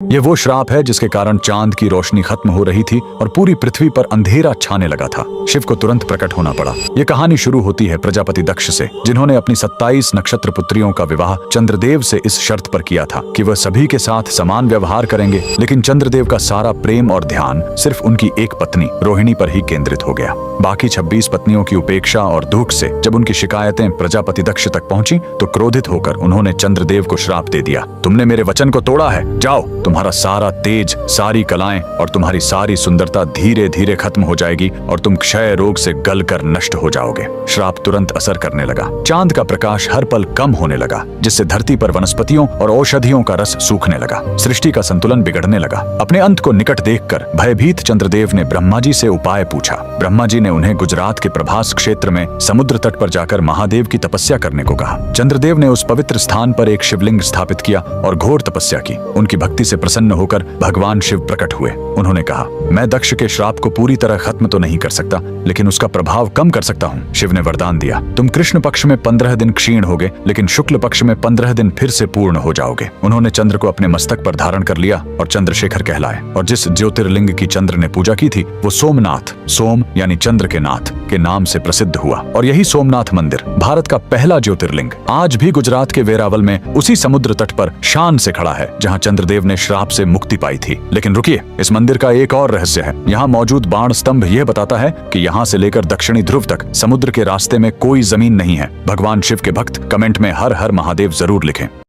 ये वो श्राप है जिसके कारण चांद की रोशनी खत्म हो रही थी और पूरी पृथ्वी पर अंधेरा छाने लगा था। शिव को तुरंत प्रकट होना पड़ा। ये कहानी शुरू होती है प्रजापति दक्ष से, जिन्होंने अपनी 27 नक्षत्र पुत्रियों का विवाह चंद्रदेव से इस शर्त पर किया था कि वह सभी के साथ समान व्यवहार करेंगे। लेकिन चंद्रदेव का सारा प्रेम और ध्यान सिर्फ उनकी एक पत्नी रोहिणी पर ही केंद्रित हो गया। बाकी 26 पत्नियों की उपेक्षा और दुख से जब उनकी शिकायतें प्रजापति दक्ष तक पहुंची तो क्रोधित होकर उन्होंने चंद्रदेव को श्राप दे दिया। तुमने मेरे वचन को तोड़ा है, जाओ, तुम्हारा सारा तेज, सारी कलाएं और तुम्हारी सारी सुंदरता धीरे धीरे खत्म हो जाएगी और तुम क्षय रोग से गलकर नष्ट हो जाओगे। श्राप तुरंत असर करने लगा। चांद का प्रकाश हर पल कम होने लगा, जिससे धरती पर वनस्पतियों और औषधियों का रस सूखने लगा। सृष्टि का संतुलन बिगड़ने लगा। अपने अंत को निकट देखकर भयभीत चंद्रदेव ने ब्रह्मा जी से उपाय पूछा। ब्रह्मा जी ने उन्हें गुजरात के प्रभास क्षेत्र में समुद्र तट पर जाकर महादेव की तपस्या करने को कहा। चंद्रदेव ने उस पवित्र स्थान पर एक शिवलिंग स्थापित किया और घोर तपस्या की। उनकी भक्ति से प्रसन्न होकर भगवान शिव प्रकट हुए। उन्होंने कहा, मैं दक्ष के श्राप को पूरी तरह खत्म तो नहीं कर सकता, लेकिन उसका प्रभाव कम कर सकता हूँ। शिव ने वरदान दिया, तुम कृष्ण पक्ष में 15 दिन क्षीण होगे, लेकिन शुक्ल पक्ष में 15 दिन फिर से पूर्ण हो जाओगे। उन्होंने चंद्र को अपने मस्तक पर धारण कर लिया और चंद्रशेखर कहलाए। और जिस ज्योतिर्लिंग की चंद्र ने पूजा की थी वो सोमनाथ, सोम यानी चंद्र के नाथ के नाम से प्रसिद्ध हुआ। और यही सोमनाथ मंदिर भारत का पहला ज्योतिर्लिंग आज भी गुजरात के वेरावल में उसी समुद्र तट पर शान से खड़ा है जहाँ चंद्रदेव ने श्राप से मुक्ति पाई थी। लेकिन रुकिए, इस मंदिर का एक और रहस्य है। यहाँ मौजूद बाण स्तंभ यह बताता है कि यहाँ से लेकर दक्षिणी ध्रुव तक समुद्र के रास्ते में कोई जमीन नहीं है। भगवान शिव के भक्त कमेंट में हर हर महादेव जरूर लिखें।